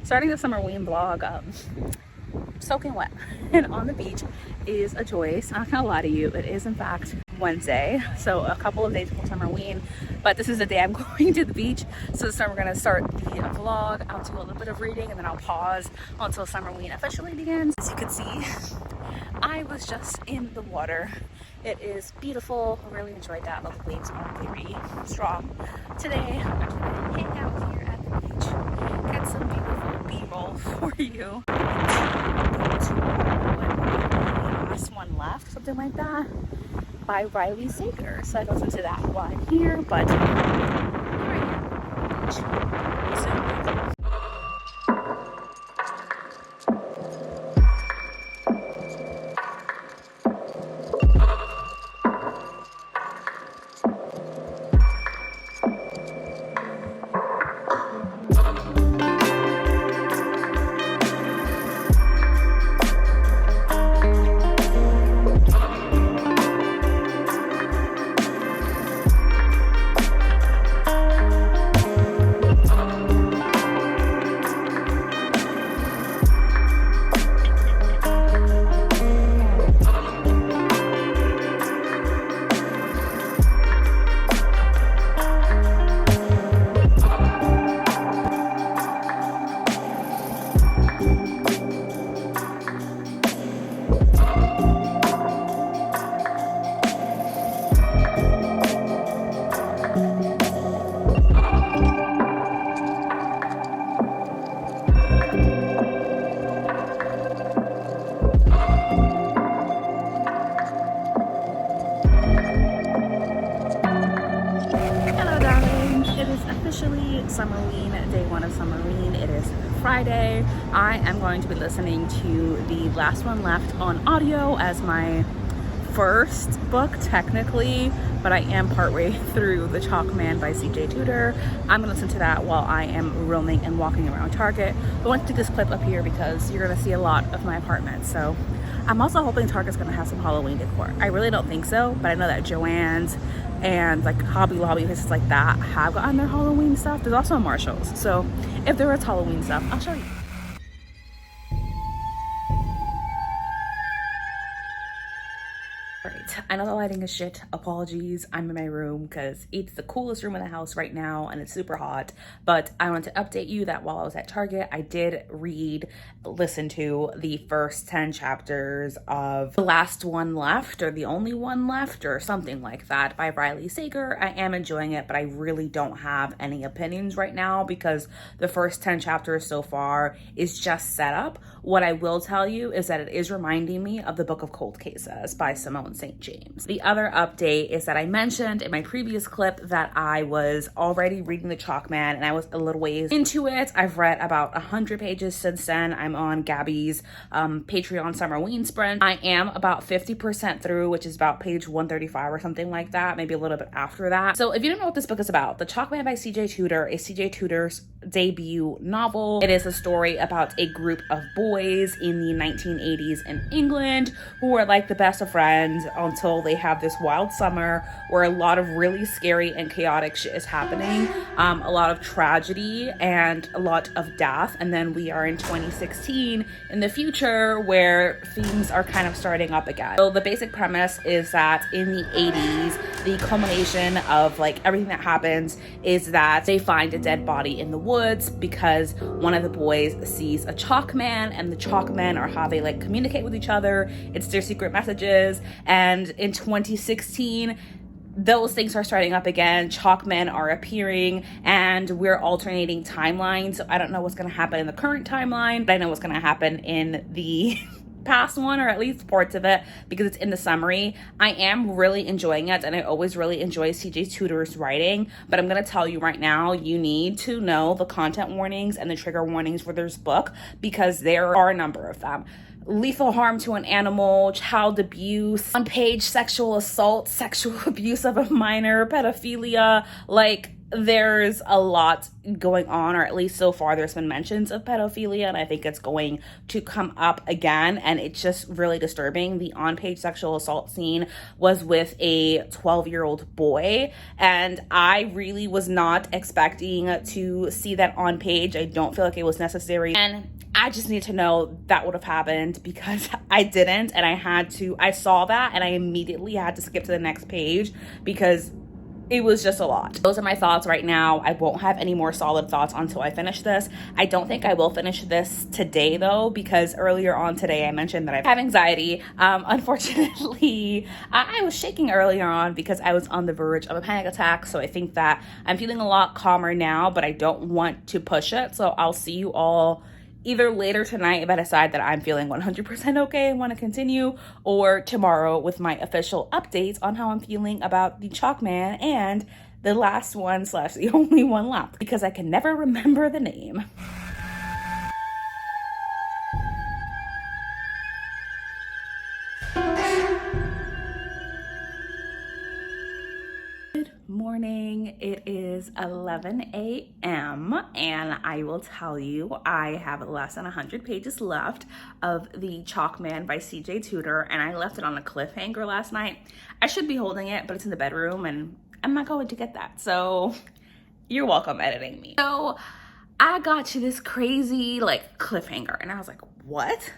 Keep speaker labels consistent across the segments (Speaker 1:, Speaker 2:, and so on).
Speaker 1: starting the Summerween vlog soaking wet and on the beach is a joy. I'm not gonna lie to you, it is in fact Wednesday, so a couple of days before Summerween, but this is the day I'm going to the beach. So this time we're gonna start the vlog. I'll do a little bit of reading and then I'll pause until Summerween officially begins. As you can see, I was just in the water. It is beautiful. I really enjoyed that. The waves are very strong. Today I'm gonna hang out here at the beach, get some beautiful B-roll for you. Last one left, something like that, by Riley Sager. So I goes into that one here, but Summerween, day one of Summerween. It is Friday. I am going to be listening to the last one left on audio as my first book technically, but I am partway through The Chalk Man by CJ Tudor. I'm gonna listen to that while I am roaming and walking around Target. I want to do this clip up here because you're gonna see a lot of my apartment. So I'm also hoping Target's gonna have some Halloween decor. I really don't think so, but I know that Joann's and like Hobby Lobby, places like that have gotten their Halloween stuff. There's also a Marshall's. So if there is Halloween stuff, I'll show you. Alright, I know the lighting is shit. Apologies. I'm in my room because it's the coolest room in the house right now and it's super hot. But I wanted to update you that while I was at Target, I did listen to the first 10 chapters of The Last One Left, or The Only One Left, or something like that, by Riley Sager. I am enjoying it, but I really don't have any opinions right now because the first 10 chapters so far is just set up. What I will tell you is that it is reminding me of the Book of Cold Cases by Simone St. James. The other update is that I mentioned in my previous clip that I was already reading The Chalk Man and I was a little ways into it. I've read about 100 pages since then. I'm on Gabby's Patreon Summerween sprint. I am about 50% through, which is about page 135 or something like that, maybe a little bit after that. So if you don't know what this book is about, The Chalk Man by CJ Tudor is CJ Tudor's debut novel. It is a story about a group of boys in the 1980s in England who are like the best of friends until they have this wild summer where a lot of really scary and chaotic shit is happening, a lot of tragedy and a lot of death. And then we are in 2016 in the future where things are kind of starting up again. So the basic premise is that in the 80s, the culmination of like everything that happens is that they find a dead body in the woods because one of the boys sees a chalk man, and the chalk men are how they like communicate with each other. It's their secret messages. And in 2016, those things are starting up again. Chalk men are appearing and we're alternating timelines. So I don't know what's going to happen in the current timeline, but I know what's going to happen in the past one, or at least parts of it, because it's in the summary. I am really enjoying it, and I always really enjoy CJ Tudor's writing, but I'm going to tell you right now, you need to know the content warnings and the trigger warnings for this book because there are a number of them. Lethal harm to an animal, child abuse, on-page sexual assault, sexual abuse of a minor, pedophilia, like there's a lot going on, or at least so far there's been mentions of pedophilia, and I think it's going to come up again, and it's just really disturbing. The on-page sexual assault scene was with a 12-year-old boy, and I really was not expecting to see that on page. I don't feel like it was necessary, and I just need to know that would have happened, because I didn't, and I saw that and I immediately had to skip to the next page because it was just a lot. Those are my thoughts right now. I won't have any more solid thoughts until I finish this. I don't think I will finish this today though, because earlier on today I mentioned that I have anxiety. Unfortunately, I was shaking earlier on because I was on the verge of a panic attack. So I think that I'm feeling a lot calmer now, but I don't want to push it. So I'll see you all either later tonight if I decide that I'm feeling 100% okay and want to continue, or tomorrow with my official updates on how I'm feeling about the Chalk Man and the last one / the only one left, because I can never remember the name. Morning. It is 11 a.m. and I will tell you I have less than 100 pages left of the Chalk Man by CJ Tudor, and I left it on a cliffhanger last night. I should be holding it, but it's in the bedroom and I'm not going to get that, so you're welcome editing me. So I got to this crazy cliffhanger and I was like, what?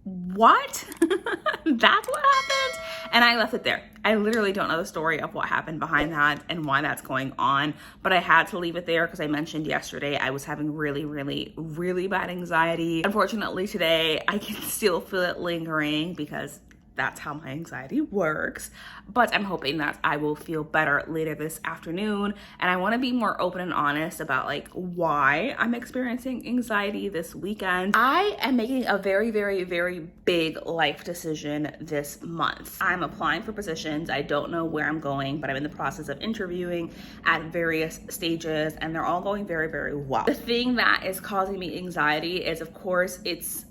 Speaker 1: That's what happened? And I left it there. I literally don't know the story of what happened behind that and why that's going on, but I had to leave it there because I mentioned yesterday I was having really bad anxiety. Unfortunately today I can still feel it lingering because that's how my anxiety works, but I'm hoping that I will feel better later this afternoon. And I want to be more open and honest about why I'm experiencing anxiety this weekend. I am making a very big life decision this month. I'm applying for positions. I don't know where I'm going, but I'm in the process of interviewing at various stages and they're all going very well. The thing that is causing me anxiety is, of course, it's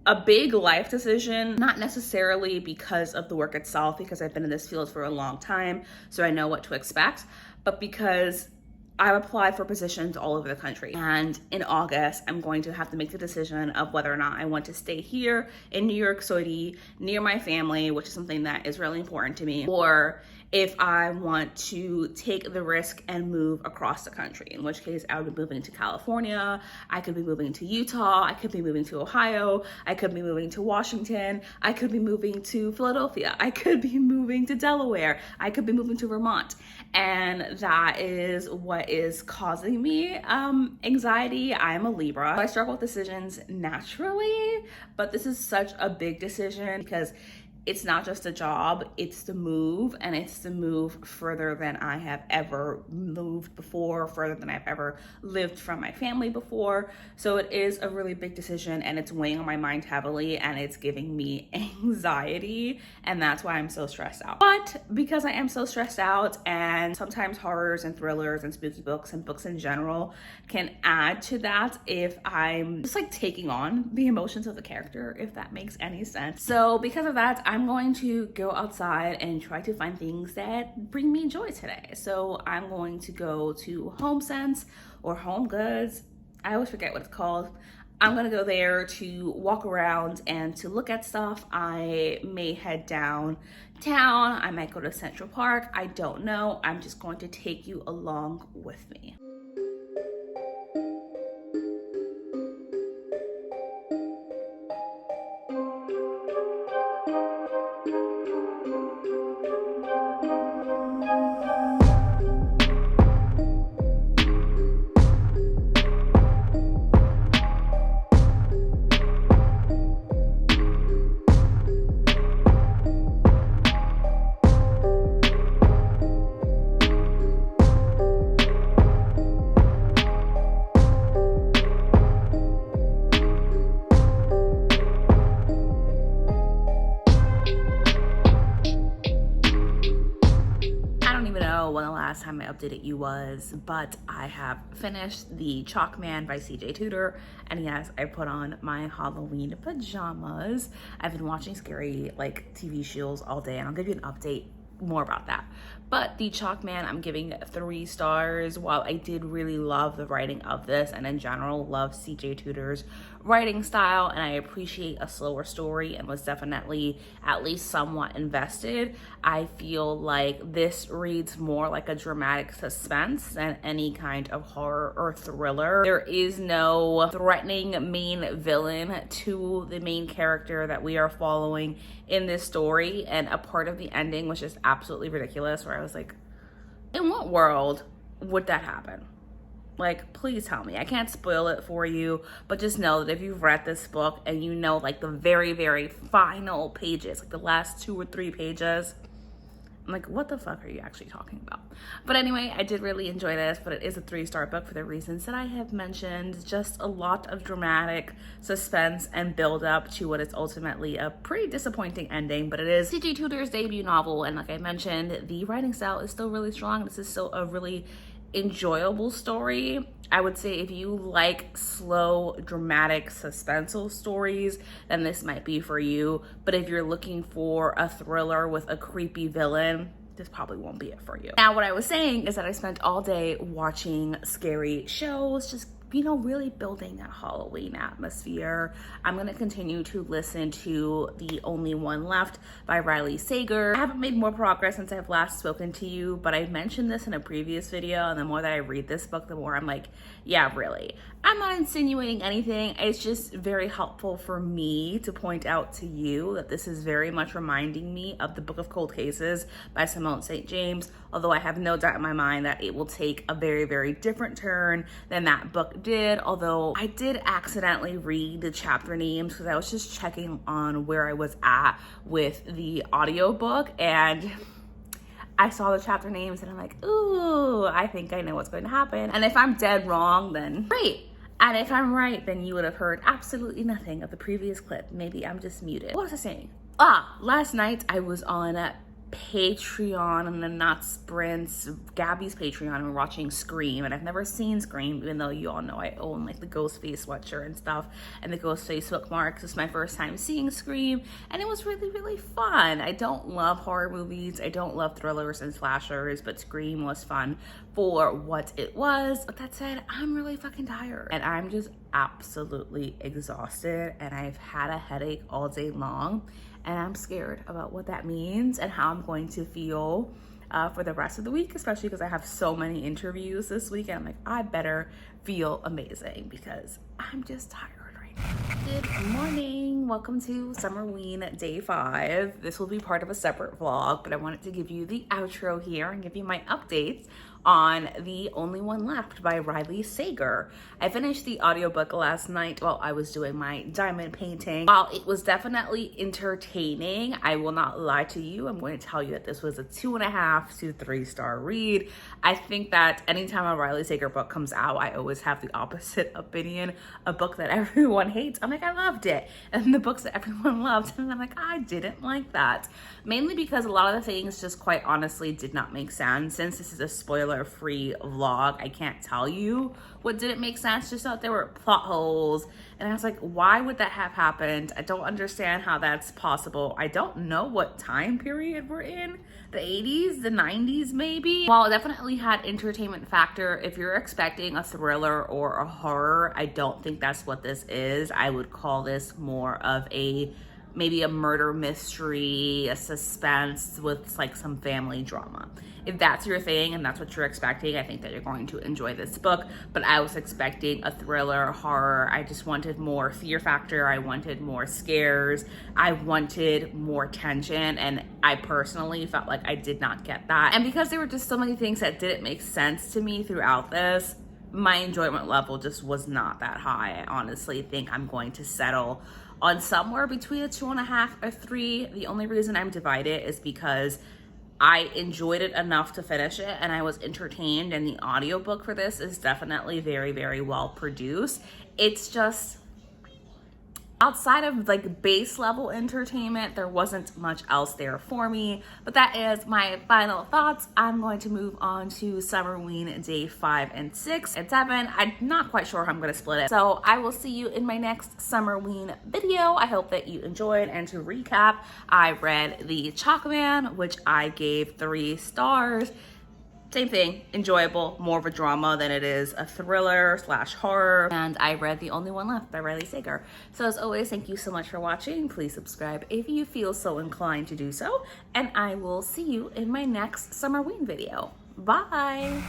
Speaker 1: a big life decision, not necessarily because of the work itself, because I've been in this field for a long time, so I know what to expect, but because I've applied for positions all over the country. And in August, I'm going to have to make the decision of whether or not I want to stay here in New York City, near my family, which is something that is really important to me, or if I want to take the risk and move across the country, in which case I would be moving to California, I could be moving to Utah, I could be moving to Ohio, I could be moving to Washington, I could be moving to Philadelphia, I could be moving to Delaware, I could be moving to Vermont. And that is what is causing me anxiety. I am a Libra. I struggle with decisions naturally, but this is such a big decision because it's not just a job, it's the move, and it's the move further than I have ever moved before, further than I've ever lived from my family before. So it is a really big decision and it's weighing on my mind heavily and it's giving me anxiety, and that's why I'm so stressed out. But because I am so stressed out, and sometimes horrors and thrillers and spooky books and books in general can add to that if I'm just taking on the emotions of the character, if that makes any sense. So because of that, I'm going to go outside and try to find things that bring me joy today. So I'm going to go to HomeSense or Home Goods. I always forget what it's called. I'm gonna go there to walk around and to look at stuff. I may head downtown. I might go to Central Park. I don't know. I'm just going to take you along with me. When the last time I updated you was, but I have finished the Chalk Man by CJ Tudor, and yes, I put on my Halloween pajamas. I've been watching scary TV shows all day, and I'll give you an update more about that. But The Chalk Man, I'm giving 3 stars. While I did really love the writing of this, and in general love CJ Tudor's writing style, and I appreciate a slower story and was definitely at least somewhat invested, I feel like this reads more like a dramatic suspense than any kind of horror or thriller. There is no threatening main villain to the main character that we are following in this story, and a part of the ending was just absolutely ridiculous, where I was like, in what world would that happen? Like, please tell me. I can't spoil it for you, but just know that if you've read this book and you know like the very, very final pages, like the last 2 or 3 pages, I'm like, what the fuck are you actually talking about? But anyway, I did really enjoy this, but it is a 3-star book for the reasons that I have mentioned. Just a lot of dramatic suspense and build up to what is ultimately a pretty disappointing ending, but it is CJ Tudor's debut novel, and like I mentioned, the writing style is still really strong. This is still a really enjoyable story. I would say if you like slow, dramatic, suspenseful stories, then this might be for you. But if you're looking for a thriller with a creepy villain, this probably won't be it for you. Now, what I was saying is that I spent all day watching scary shows, just really building that Halloween atmosphere. I'm gonna continue to listen to The Only One Left by Riley Sager. I haven't made more progress since I've last spoken to you, but I mentioned this in a previous video, and the more that I read this book, the more I'm like, yeah, really. I'm not insinuating anything. It's just very helpful for me to point out to you that this is very much reminding me of The Book of Cold Cases by Simone St. James, although I have no doubt in my mind that it will take a very, very different turn than that book did. Although I did accidentally read the chapter names because I was just checking on where I was at with the audiobook, and I saw the chapter names and I'm like, ooh, I think I know what's going to happen. And if I'm dead wrong, then great. And if I'm right, then you would have heard absolutely nothing of the previous clip. Maybe I'm just muted. What was I saying? Last night I was on Patreon and the Not Sprints, Gabby's Patreon, and we're watching Scream, and I've never seen Scream, even though you all know I own like the Ghostface sweatshirt and stuff and the Ghostface bookmarks. It's my first time seeing Scream, and it was really, really fun. I don't love horror movies, I don't love thrillers and slashers, but Scream was fun for what it was. But that said, I'm really fucking tired, and I'm just absolutely exhausted, and I've had a headache all day long, and I'm scared about what that means and how I'm going to feel for the rest of the week, especially because I have so many interviews this week, and I'm like, I better feel amazing because I'm just tired right now. Good morning. Welcome to Summerween Day 5. This will be part of a separate vlog, but I wanted to give you the outro here and give you my updates on The Only One Left by Riley Sager. I finished the audiobook last night while I was doing my diamond painting. While it was definitely entertaining, I will not lie to you. I'm going to tell you that this was a 2.5 to 3-star read. I think that anytime a Riley Sager book comes out, I always have the opposite opinion. A book that everyone hates, I'm like, I loved it. And the books that everyone loved, and I'm like, I didn't like that. Mainly because a lot of the things just quite honestly did not make sense. Since this is a spoiler-free vlog, I can't tell you what didn't make sense. Just thought there were plot holes, and I was like, why would that have happened? I don't understand how that's possible. I don't know what time period we're in. The 80s, the 90s maybe? While it definitely had entertainment factor, if you're expecting a thriller or a horror, I don't think that's what this is. I would call this more of maybe a murder mystery, a suspense with like some family drama. If that's your thing and that's what you're expecting, I think that you're going to enjoy this book. But I was expecting a thriller, horror. I just wanted more fear factor. I wanted more scares. I wanted more tension, and I personally felt like I did not get that. And because there were just so many things that didn't make sense to me throughout this, my enjoyment level just was not that high. I honestly think I'm going to settle on somewhere between a 2.5 or 3. The only reason I'm divided is because I enjoyed it enough to finish it and I was entertained, and the audiobook for this is definitely very, very well produced. It's just, Outside of like base level entertainment, there wasn't much else there for me, but that is my final thoughts. I'm going to move on to Summerween day 5 and 6 and 7. I'm not quite sure how I'm going to split it. So I will see you in my next Summerween video. I hope that you enjoyed. And to recap, I read The Chalkman, which I gave 3 stars. Same thing, enjoyable, more of a drama than it is a thriller / horror. And I read The Only One Left by Riley Sager. So as always, thank you so much for watching. Please subscribe if you feel so inclined to do so. And I will see you in my next Summerween video. Bye.